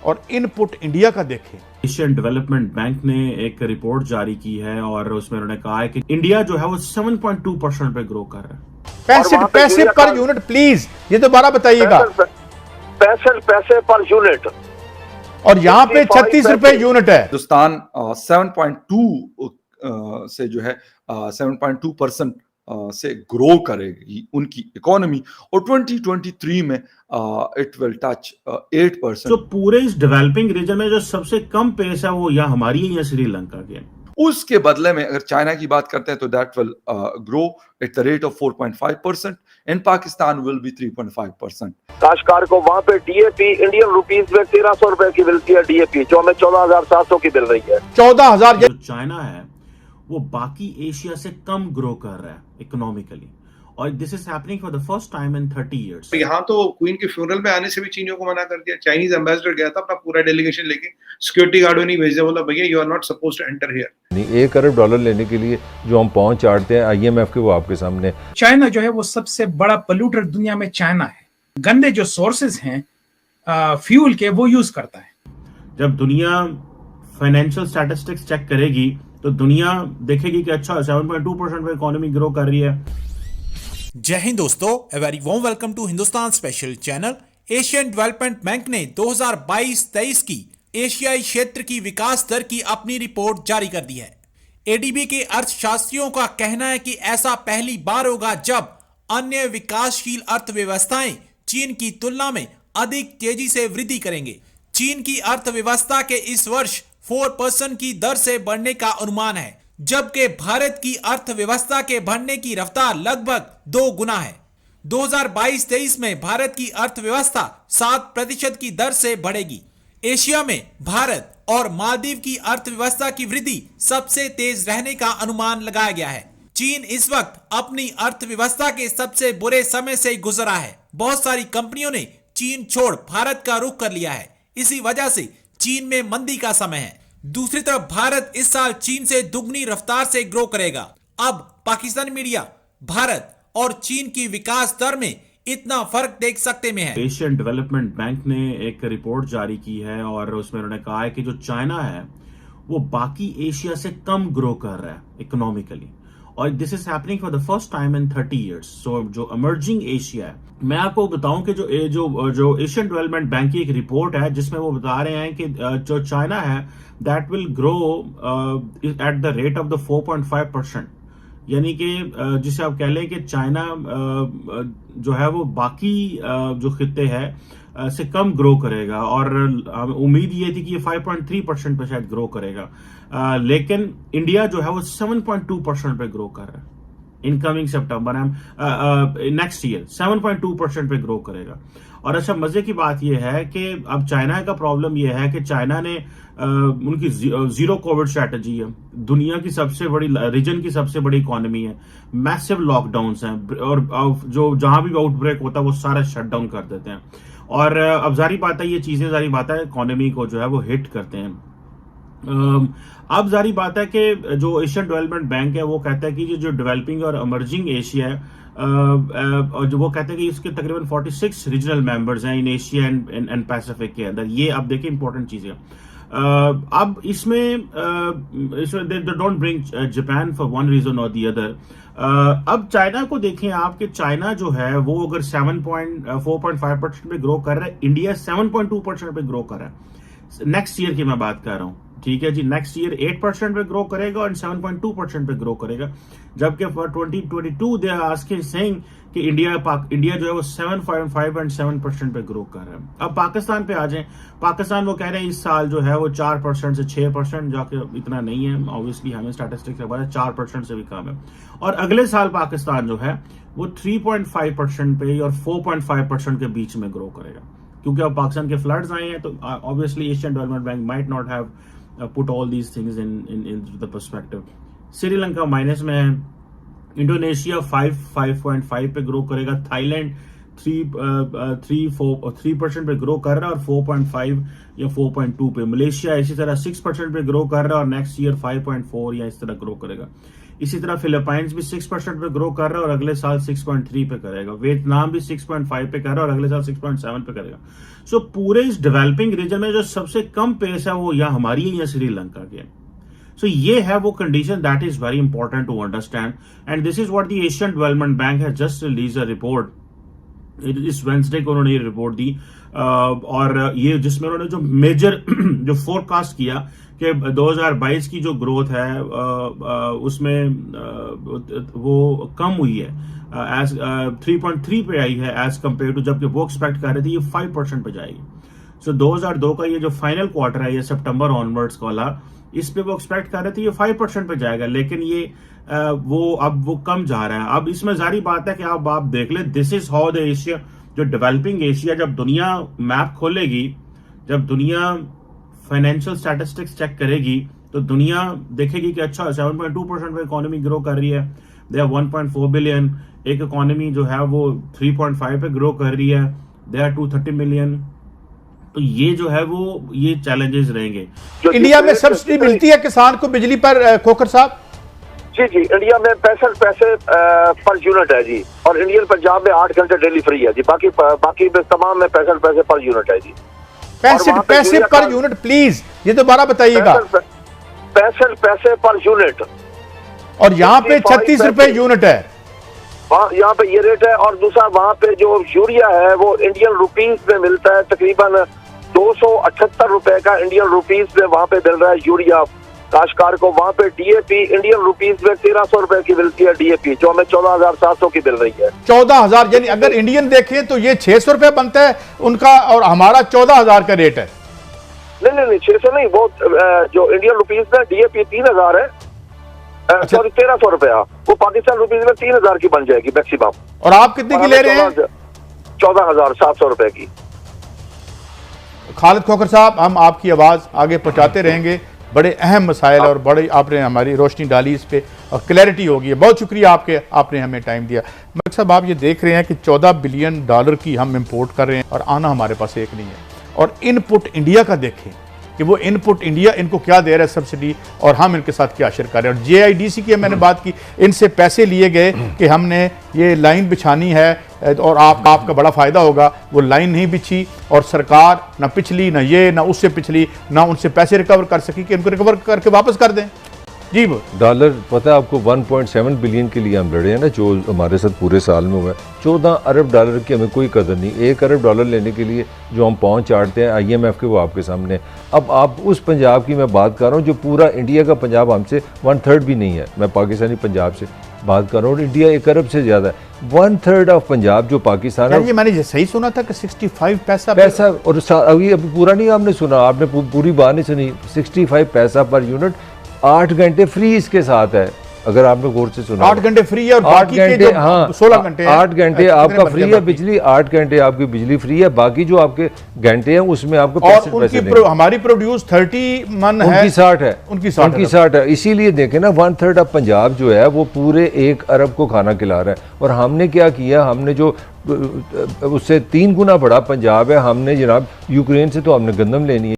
और input India का देखें। एशियन डेवलपमेंट बैंक ने एक रिपोर्ट जारी की है और उसमें उन्होंने कहा है कि इंडिया जो है वो 7.2% पे ग्रो कर रहा है। पैसे पर यूनिट प्लीज, ये दोबारा बताइएगा। 65 पैसे पर यूनिट और यहाँ पे 36 रुपए यूनिट है। हिंदुस्तान 7.2 से जो है 7.2% से ग्रो करेगी उनकी इकोनॉमी, और 2023 में इट विल टच 8%। तो पूरे इस डेवलपिंग रीजन में जो सबसे कम पेस है वो या हमारी है या श्रीलंका की है। उसके बदले में अगर चाइना की बात करते हैं तो that will grow at the rate of 4.5%, and Pakistan will be 3.5%। काश्तकार को वहाँ पे डीएपी इंडियन रुपीस में 1300 रुपए की मिलती है डीएपी, जो हमें 14,700 की मिल रही है। 14,000। जो चाइना है वो बाकी एशिया से कम ग्रो कर रहा है इकोनॉमिकली, और this is happening for the first time in 30 years. यहाँ तो क्वीन के फ्यूनरल में आने से भी चीनियों को मना कर दिया। चाइनीज एम्बेसडर गया था अपना पूरा डेलीगेशन लेके, सिक्योरिटी गार्ड नहीं भेज दिया, बोला भैया you are not suppose to enter here. $1 अरब लेने के लिए जो हम पहुंच चाटते हैं IMF के, वो आपके सामने। चाइना जो है वो सबसे बड़ा पोल्यूटर दुनिया में चाइना है। गंदे जो सोर्सेज हैं फ्यूल के, वो यूज करता है। जब दुनिया फाइनेंशियल स्टैटिस्टिक्स चेक करेगी तो दुनिया देखेगी कि अच्छा 7.2% पे इकोनॉमी ग्रो कर रही है। जय हिंद दोस्तों, a very warm welcome to Hindustan special channel. Asian development bank ने 2022-23 की एशियाई क्षेत्र की विकास दर की अपनी रिपोर्ट जारी कर दी है। एडीबी के अर्थशास्त्रियों का कहना है कि ऐसा पहली बार होगा जब अन्य विकासशील अर्थव्यवस्थाएं चीन की तुलना में अधिक तेजी से वृद्धि करेंगे। चीन की अर्थव्यवस्था के इस वर्ष 4% की दर से बढ़ने का अनुमान है, जबकि भारत की अर्थव्यवस्था के बढ़ने की रफ्तार लगभग 2 गुना है। 2022-23 में भारत की अर्थव्यवस्था 7% की दर से बढ़ेगी। एशिया में भारत और मालदीव की अर्थव्यवस्था की वृद्धि सबसे तेज रहने का अनुमान लगाया गया है। चीन इस वक्त अपनी अर्थव्यवस्था के सबसे बुरे समय से गुजरा है। बहुत सारी कंपनियों ने चीन छोड़ भारत का रुख कर लिया है। इसी वजह से चीन में मंदी का समय है। दूसरी तरफ भारत इस साल चीन से दुगनी रफ्तार से ग्रो करेगा। अब पाकिस्तानी मीडिया भारत और चीन की विकास दर में इतना फर्क देख सकते में है। एशियन डेवलपमेंट बैंक ने एक रिपोर्ट जारी की है और उसमें उन्होंने कहा है कि जो चाइना है वो बाकी एशिया से कम ग्रो कर रहा है इकोनॉमिकली, और this is happening for the first time in 30 years. So जो इमर्जिंग एशिया है, मैं आपको बताऊं कि जो एशियन डेवलपमेंट बैंक की एक रिपोर्ट है जिसमें वो बता रहे हैं कि जो चाइना है that will grow at the rate of the 4.5%, यानी कि जिसे आप कह लें कि चाइना जो है वो बाकी जो खित्ते हैं से कम ग्रो करेगा, और उम्मीद ये थी कि ये 5.3% पे शायद ग्रो करेगा, लेकिन इंडिया जो है वो 7.2% पे ग्रो कर रहा है। इनकमिंग सितंबर नेक्स्ट ईयर 7.2% पे ग्रो करेगा। और अच्छा मजे की बात यह है कि अब चाइना का प्रॉब्लम यह है कि चाइना ने उनकी जीरो कोविड स्ट्रेटजी है, दुनिया की सबसे बड़ी रीजन की सबसे बड़ी इकोनॉमी है, मैसिव लॉकडाउन्स हैं, और जो जहां भी आउटब्रेक होता है वो सारा शट डाउन कर देते हैं। और अब जारी बात है, ये चीजें जारी बात है इकोनॉमी को जो है वो हिट करते हैं। अब जारी बात है कि जो एशियन डेवलपमेंट बैंक है वो कहता है कि जो डेवलपिंग और इमर्जिंग एशिया है, और जो वो कहते हैं कि इसके तकरीबन 46 रीजनल मेंबर्स हैं इन एशिया एंड पैसिफिक के अंदर। ये अब देखिए इंपॉर्टेंट चीज है। अब इसमें they don't bring Japan for one reason और दी अदर। अब चाइना को देखें आप कि चाइना जो है वो अगर 4.5% पे ग्रो कर रहा है, इंडिया 7.2% पे ग्रो कर रहा है। नेक्स्ट ईयर की मैं बात कर रहा हूँ, ठीक है जी। नेक्स्ट ईयर 8% पे ग्रो करेगा और 7.2% पे ग्रो करेगा, जबकि for 2022 they are asking saying कि इंडिया जो है वो 7.5 एंड 7% पे ग्रो कर रहा है। अब पाकिस्तान पे आ जाएं, पाकिस्तान वो कह रहे हैं इस साल जो है वो 4% से 6%, जाके इतना नहीं है, ऑब्वियसली हमें स्टैटिस्टिक्स के बारे में 4% से भी कम है। और अगले साल पाकिस्तान जो है वो 3.5% पे और 4.5% के बीच में ग्रो करेगा, क्योंकि अब पाकिस्तान के फ्लड्स आए हैं। तो obviously Asian development bank might not have put all these things into the perspective. Sri Lanka minus में है, इंडोनेशिया 5.5 पे ग्रो करेगा, थाईलैंड 3% पे ग्रो कर रहा है और 4.5 या 4.2 पे, मलेशिया इसी तरह 6% पे ग्रो कर रहा है और नेक्स्ट ईयर 5.4 या इस तरह ग्रो करेगा। इसी तरह फिलीपाइंस भी 6% पे ग्रो कर रहा है और अगले साल 6.3 पे करेगा। वियतनाम भी 6.5 पे कर रहा है और अगले साल 6.7 पे करेगा। सो पूरे इस डेवलपिंग रीजन में जो सबसे कम पेस है वो या हमारी है या श्रीलंका की है। सो ये है वो condition that is very important to understand, and this is what the Asian development bank has just release a report. इस वेंसडे को उन्होंने ये रिपोर्ट दी और ये जिसमें उन्होंने जो मेजर जो फोरकास्ट किया कि 2022 की जो ग्रोथ है उसमें वो कम हुई है, एज 3.3 पे आई है एज कंपेयर टू, जबकि वो एक्सपेक्ट कर रहे थे ये 5% पे जाएगी। सो 2002 का ये जो फाइनल क्वार्टर है, ये सितंबर ऑनवर्ड्स वाला, इस पे वो एक्सपेक्ट कर रहे थे ये 5% पे जाएगा, लेकिन ये अब वो कम जा रहा है। अब इसमें जारी बात है कि आप देख ले, this is how the Asia, जो डेवलपिंग एशिया, जब दुनिया मैप खोलेगी, जब दुनिया फाइनेंशियल स्टैटिस्टिक्स चेक करेगी, तो दुनिया देखेगी कि अच्छा 7.2% पे इकोनॉमी ग्रो कर रही है, दे आर 1.4 बिलियन, एक इकोनॉमी जो है वो 3.5 पे ग्रो कर रही है, दे आर 230 मिलियन। तो ये जो है वो ये चैलेंजेस रहेंगे। इंडिया में सब्सिडी मिलती है किसान को बिजली पर, खोखर साहब? जी, इंडिया में 65 पैसे पर यूनिट है जी, और इंडियन पंजाब में 8 घंटे डेली फ्री है जी, बाकी तमाम में 65 पैसे पर यूनिट है जी। 65 पैसे पर यूनिट, प्लीज ये दोबारा बताइएगा। 65 पैसे पर यूनिट, और यहाँ पे 36 रुपए यूनिट है। यहाँ पे ये रेट है। और दूसरा वहाँ पे जो यूरिया है वो इंडियन रुपीस में मिलता है, तकरीबन 278 रुपए का इंडियन रुपीस में वहाँ पे मिल रहा है यूरिया काश्तकार को। वहाँ पे डीएपी इंडियन रुपीस में 1300 रुपए की मिलती है डीएपी, जो हमें 14,700 की मिल रही है। 14,000, यानी अगर इंडियन देखें तो ये 600 रुपए बनता है उनका, और हमारा 14,000 का रेट है। नहीं 600 नहीं, वो जो इंडियन रुपीस में डीएपी 3,000 है, सॉरी 1300 रुपया, वो पाकिस्तान रुपीस में 3,000 की बन जाएगी मैक्सिमम। और आप कितने की ले रहे हैं? 14,700 रुपए की। खालिद खोखर साहब, हम आपकी आवाज आगे पहुंचाते रहेंगे। बड़े अहम मसाइल और बड़ी आपने हमारी रोशनी डाली इस पे, और क्लैरिटी होगी। बहुत शुक्रिया आपने हमें टाइम दिया। मलिक साहब, आप ये देख रहे हैं कि $14 बिलियन की हम इंपोर्ट कर रहे हैं और आना हमारे पास एक नहीं है। और इनपुट इंडिया का देखें कि वो इनपुट इंडिया इनको क्या दे रहा है सब्सिडी, और हम इनके साथ क्या शेयर कर रहे हैं। और JIDC की मैंने बात की, इनसे पैसे लिए गए कि हमने ये लाइन बिछानी है और आपका बड़ा फायदा होगा। वो लाइन नहीं बिछी, और सरकार ना पिछली ना ये ना उससे पिछली ना उनसे पैसे रिकवर कर सकी कि इनको रिकवर करके वापस कर दें। जी वो डॉलर पता है आपको 1.7 बिलियन के लिए हम लड़े हैं ना, जो हमारे साथ पूरे साल में हुआ है। 14 अरब डॉलर की हमें कोई कदर नहीं। 1 अरब डॉलर लेने के लिए जो हम पहुँच चाटते हैं IMF के, वो आपके सामने। अब आप उस पंजाब की मैं बात कर रहा हूँ जो पूरा इंडिया का पंजाब हमसे 1/3 भी नहीं है। मैं पाकिस्तानी पंजाब से बात कर रहा हूँ, इंडिया 1 अरब से ज़्यादा है। 1/3 ऑफ पंजाब जो पाकिस्तान है। ये मैंने सही सुना था कि 65 पैसा और अभी पूरा नहीं आपने सुना, आपने पूरी बात नहीं सुनी। 65 पैसा पर यूनिट, 8 घंटे फ्री इसके साथ है, अगर आपने गौर से सुना। 8 घंटे फ्री है और बाकी के जो 16 घंटे 8 घंटे आपका फ्री है बिजली, 8 घंटे आपकी बिजली फ्री है, बाकी जो आपके घंटे हैं उसमें आपको पैसे हमारी प्रोड्यूस 30 मन है, उनकी 60 है, उनकी 60 है। इसीलिए देखें ना, 1/3 ऑफ पंजाब जो है वो पूरे 1 अरब को खाना खिला रहा है। और हमने क्या किया, हमने जो उससे 3 गुना बड़ा पंजाब है, हमने जनाब यूक्रेन से तो हमने गंदम लेनी है।